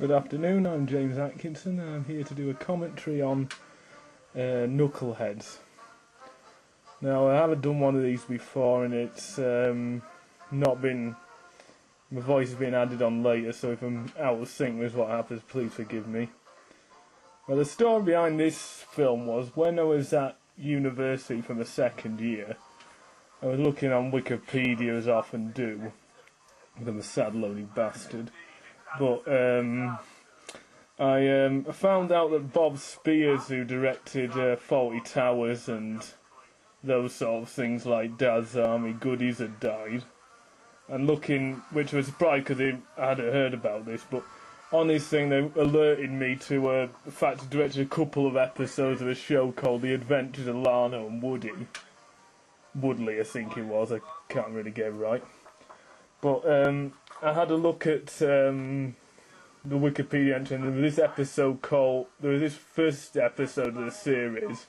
Good afternoon, I'm James Atkinson and I'm here to do a commentary on Knuckleheads. Now, I haven't done one of these before and it's not been... my voice has been added on later, so if I'm out of sync with what happens, please forgive me. Well, the story behind this film was when I was at university for my second year, I was looking on Wikipedia as I often do, because I'm a sad lonely bastard. But I found out that Bob Spears, who directed Fawlty Towers and those sort of things like Dad's Army Goodies, had died. And looking, which was surprised because I hadn't heard about this, but on this thing they alerted me to the fact he directed a couple of episodes of a show called The Adventures of Lana and Woody. Woodley, I think it was, I can't really get it right. But I had a look at the Wikipedia entry, and there was this first episode of the series,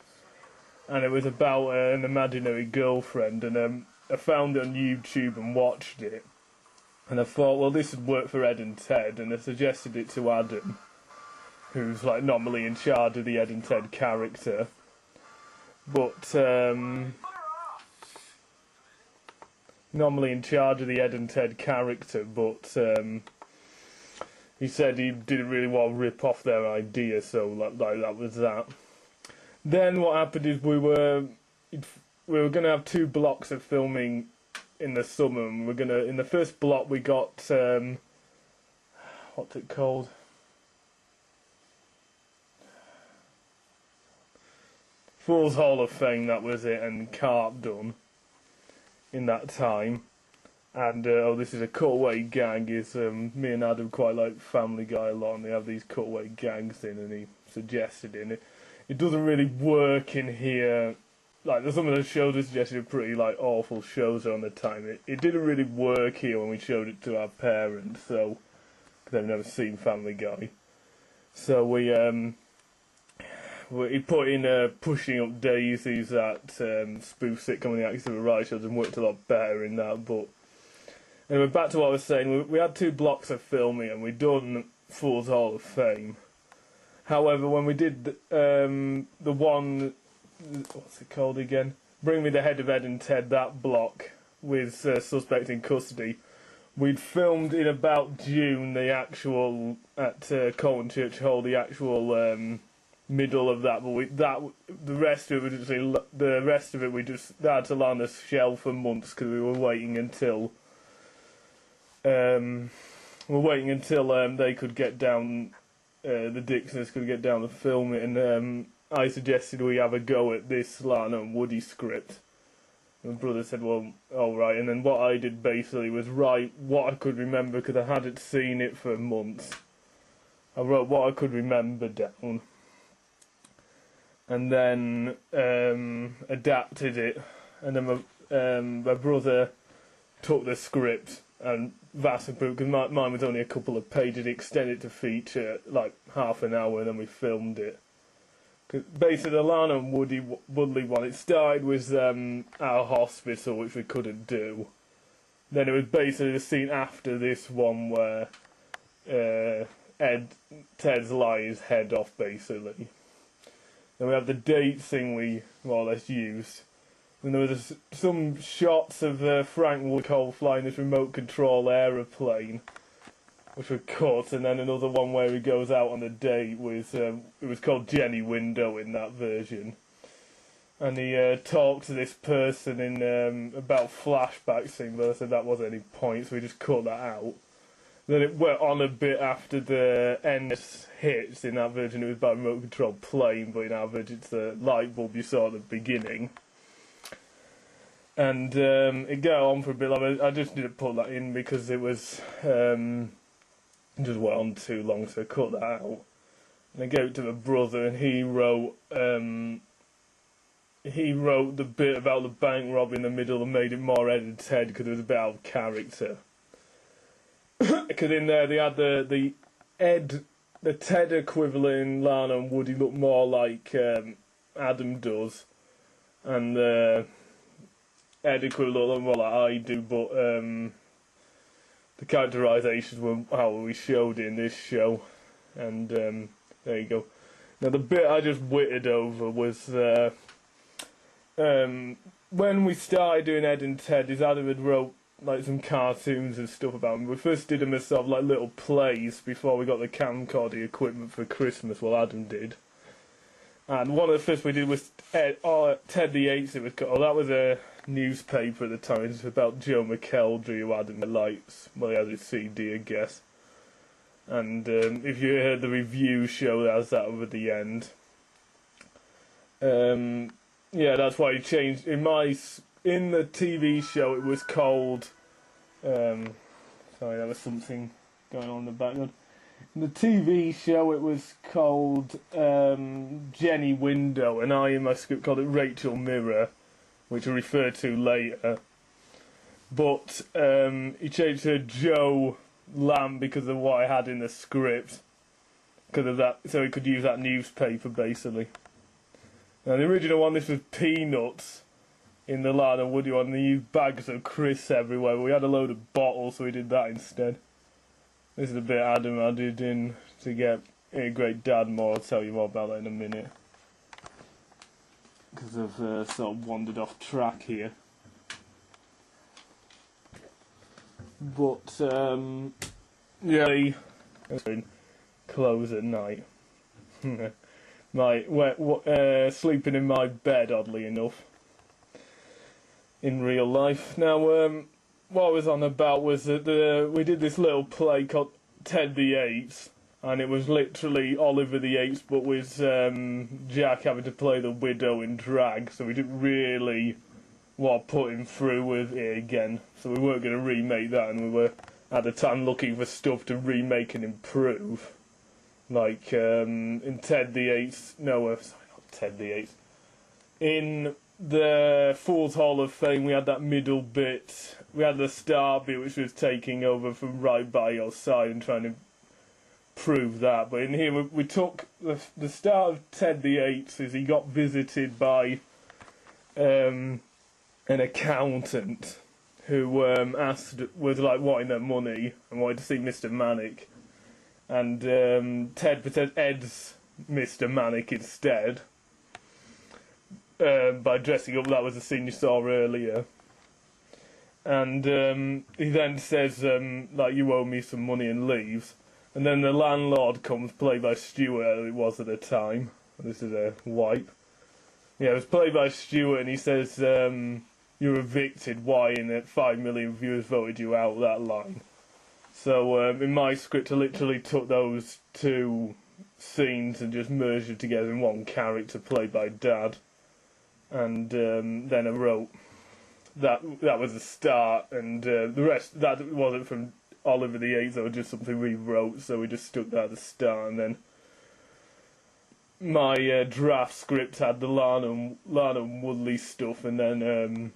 and it was about an imaginary girlfriend, and I found it on YouTube and watched it, and I thought, well, this would work for Ed and Ted, and I suggested it to Adam, who's like normally in charge of the Ed and Ted character, but he said he didn't really want to rip off their idea, so like that was that. Then what happened is we were going to have 2 blocks of filming in the summer, and in the first block we got what's it called? Fool's Hall of Fame, that was it, and CARP done in that time. And this is a cutaway gag. Is me and Adam quite like Family Guy a lot, and they have these cutaway gags in, and he suggested it. It doesn't really work in here. Like some of the shows I suggested are pretty like awful shows on the time. It didn't really work here when we showed it to our parents, so because they've never seen Family Guy. So we put in Pushing Up Daisies, that spoof sitcom on the Axis of Right shows, and worked a lot better in that. But anyway, back to what I was saying. We had 2 blocks of filming, and we'd done Fool's Hall of Fame. However, when we did the one, what's it called again? Bring Me the Head of Ed and Ted, that block with Suspect in Custody, we'd filmed in about June the actual at Colton Church Hall, the actual middle of that. But the rest of it we just had to lie on the shelf for months because we were waiting until they could get down. The Dixons could get down and film it, and I suggested we have a go at this Lana and Woody script. And my brother said, well, alright, and then what I did basically was write what I could remember, because I hadn't seen it for months. I wrote what I could remember down, and then adapted it, and then my brother took the script and vastly improved, because mine was only a couple of pages, extended to feature like half an hour, and then we filmed it. Cause basically the Lana and Woodley one, it started with our hospital, which we couldn't do. Then it was basically the scene after this one where Ted's lying his head off, basically. Then we have the date thing we more or less used. And there was some shots of Frank Woodcole flying this remote control aeroplane, which were cut, and then another one where he goes out on a date with, it was called Jenny Window in that version. And he talked to this person in about flashback thing, but I said that wasn't any point, so we just cut that out. Then it went on a bit after the end hits. In that version it was about a remote control plane, but in our version it's the light bulb you saw at the beginning. And it go on for a bit longer. I just didn't put that in because it was just went on too long, so I cut that out. And I gave it to my brother, and he wrote the bit about the bank rob in the middle and made it more Ed and Ted because it was a bit out of character. Because in there they had the Ted equivalent in Lana and Woody look more like Adam does, and Ed equivalent look more like I do, but the characterisations were how we showed it in this show. and there you go. Now the bit I just witted over was when we started doing Ed and Ted, his Adam had wrote like some cartoons and stuff about them. We first did them as sort of like little plays before we got the camcorder equipment for Christmas. Well, Adam did. And one of the first we did was Ted the Eighth. It was called. That was a newspaper at the time. It was about Joe McKeldry, who had the lights. Well, he had his CD, I guess. And if you heard the review show, that was that over the end. Yeah, that's why he changed. In the TV show, it was called. Sorry, there was something going on in the background. In the TV show, it was called Jenny Window, and I, in my script, called it Rachel Mirror, which I'll refer to later. But he changed to Joe Lamb because of what I had in the script, because of that, so he could use that newspaper basically. Now the original one, this was Peanuts in the Lard and Woody one. They used bags of crisps everywhere. We had a load of bottles, so we did that instead. This is a bit Adam added in to get a great dad more. I'll tell you more about that in a minute, because I've sort of wandered off track here. But yeah, close at night. Sleeping in my bed, oddly enough, in real life. Now, what I was on about was that we did this little play called Ted the Eighth, and it was literally Oliver the Eighth, but with Jack having to play the widow in drag, so we didn't really want to put him through with it again, so we weren't going to remake that, and we were at the time looking for stuff to remake and improve. Like, in Ted the Eighth, sorry, not Ted the Eighth. In the Fool's Hall of Fame, we had that middle bit. We had the start bit, which was taking over from Right By Your Side and trying to prove that. But in here, we took the start of Ted the Eighth is he got visited by an accountant who was like wanting their money and wanted to see Mr Manic. And Ted pretends Ed's Mr Manic instead. By dressing up, that was the scene you saw earlier. And he then says, like, you owe me some money, and leaves. And then the landlord comes, played by Stewart, as it was at the time. This is a wipe. Yeah, it was played by Stewart, and he says, you're evicted, why? And that 5 million viewers voted you out, that line. So in my script, I literally took those two scenes and just merged it together in one character played by Dad. And then I wrote that was the start, and the rest, that wasn't from Oliver the Eighth, that was just something we wrote, so we just stuck that at the start. And then my draft script had the Lana Woodley stuff, and then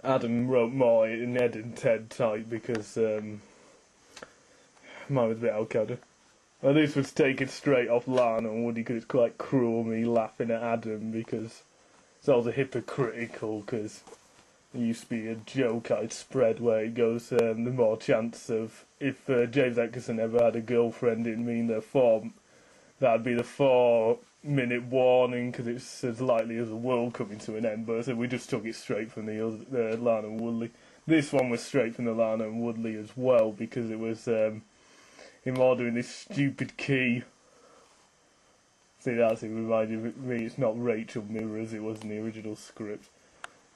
Adam wrote more in Ed and Ted type, because mine was a bit out-counter. Well, this was taken straight off Lana and Woody, because it's quite cruel me laughing at Adam, because it's also hypocritical, because there used to be a joke I'd spread where it goes, the more chance of, if James Atkinson ever had a girlfriend, it'd mean that'd be the 4-minute warning, because it's as likely as the world coming to an end. But so we just took it straight from the Lana and Woodley. This one was straight from the Lana and Woodley as well, because it was him ordering this stupid key. See, that's it reminded me, it's not Rachel Mirror as it was in the original script.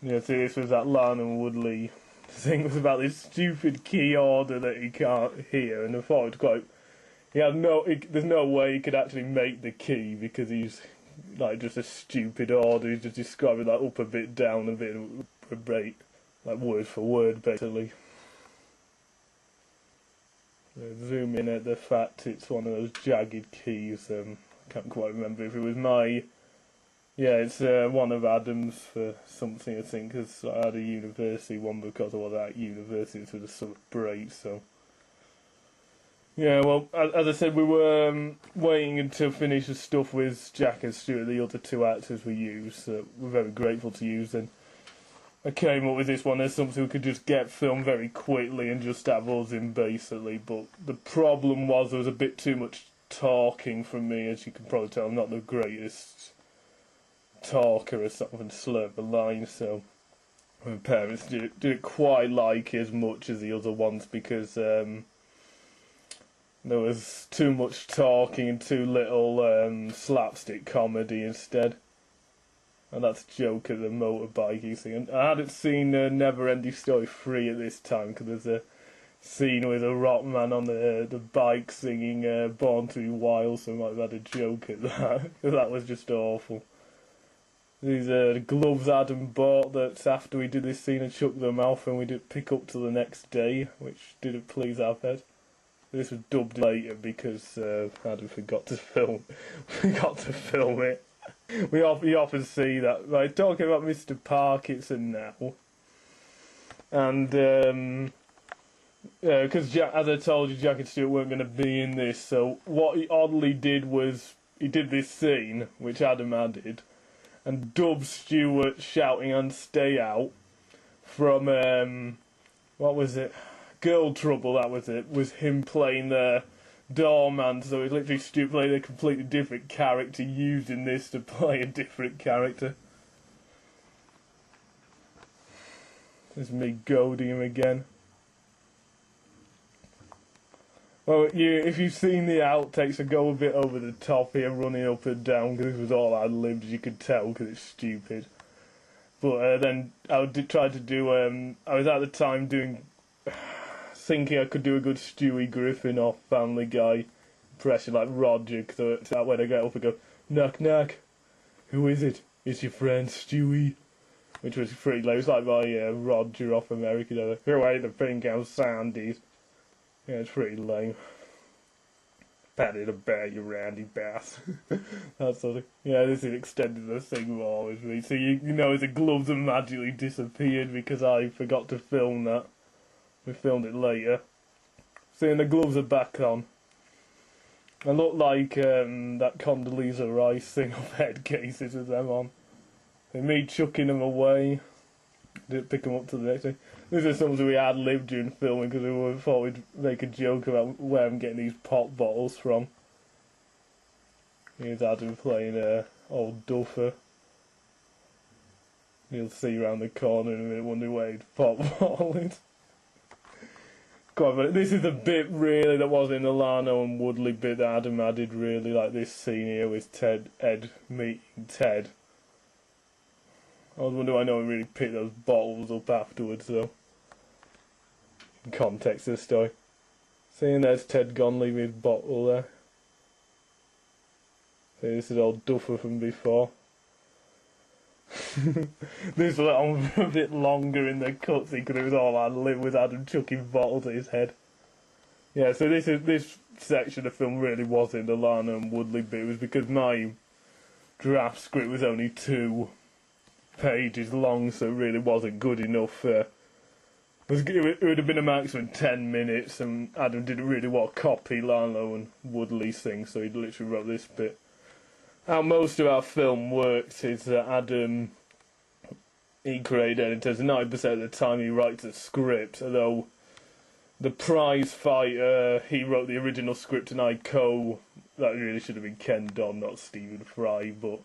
Yeah, see, this was that Lana and Woodley thing, was about this stupid key order that he can't hear, and I thought it was quite... there's no way he could actually make the key, because he's like just a stupid order. He's just describing like up a bit, down a bit, a break, like word for word, basically. So zoom in at the fact it's one of those jagged keys. I can't quite remember if it was my... Yeah, it's one of Adam's for something, I think, because I had a university one because I was at university for the summer break, so... Yeah, well, as I said, we were waiting until finish the stuff with Jack and Stuart, the other two actors we used, that we're very grateful to use, and I came up with this one as something we could just get filmed very quickly and just have us in, basically, but the problem was there was a bit too much talking from me, as you can probably tell. I'm not the greatest talker or something, slur the line, so my parents didn't quite like it as much as the other ones because there was too much talking and too little slapstick comedy instead. And that's a joke at the motorbiking thing. And I hadn't seen Never Ending Story 3 at this time because there's a scene with a rock man on the bike singing Born to Be Wild, so I might have had a joke at that. That was just awful. These gloves Adam bought that after we did this scene and shook them off and we didn't pick up till the next day, which didn't please our head. This was dubbed later because Adam forgot to film it. You often see that. Right, talking about Mr Parkinson now. And because as I told you, Jack and Stuart weren't going to be in this, so what he oddly did was he did this scene, which Adam added, and dubbed Stuart shouting and "Stay Out" from what was it? Girl Trouble, that was it. Was him playing the doorman, so it's literally Stuart playing a completely different character, using this to play a different character. There's me goading him again. Well, if you've seen the outtakes, I go a bit over the top here, running up and down, because this was all ad-libbed, as you could tell, because it's stupid. But then I tried to do, I was at the time thinking I could do a good Stewie Griffin off Family Guy impression, like Roger, because when I get up and go, "Knock, knock, who is it? It's your friend Stewie," which was pretty low. It's like my Roger off American, "Who ate the pink house Sandies?" Yeah, it's pretty lame. Patted about you, Randy Bass. That sort of. Yeah, this is extended the thing more with me. So you know, the gloves have magically disappeared because I forgot to film that. We filmed it later. See, the gloves are back on. I look like that Condoleezza Rice thing of head cases with them on. And me chucking them away. Didn't pick them up to the next day. This is something we ad-libbed during filming because we thought we'd make a joke about where I'm getting these pop bottles from. Here's Adam playing old duffer. You'll see round the corner in a minute, wondering where his pop bottle is. But this is a bit really that was in the Lano and Woodley bit that Adam added, really, like this scene here with Ed meeting Ted. I was wondering why no one really picked those bottles up afterwards, though. In context of the story. Seeing there's Ted gone, leaving his bottle there. See, this is old duffer from before. This went on a bit longer in the cutscene because it was all ad-lib with Adam chucking bottles at his head. Yeah, so this section of film really was in the Lana and Woodley bit. It was because my draft script was only 2 pages long, so it really wasn't good enough. It would have been a maximum 10 minutes, and Adam didn't really want to copy Lano and Woodley's thing, so he literally wrote this bit. How most of our film works is that Adam, he created editors, 90% of the time he writes a script, although the Prizefighter, he wrote the original script and that really should have been Ken Don, not Stephen Fry, but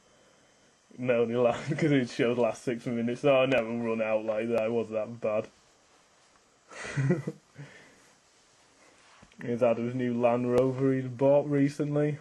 it only laughed because it showed last 6 minutes, so I never run out like that, it wasn't that bad. Here's Adam's new Land Rover he'd bought recently.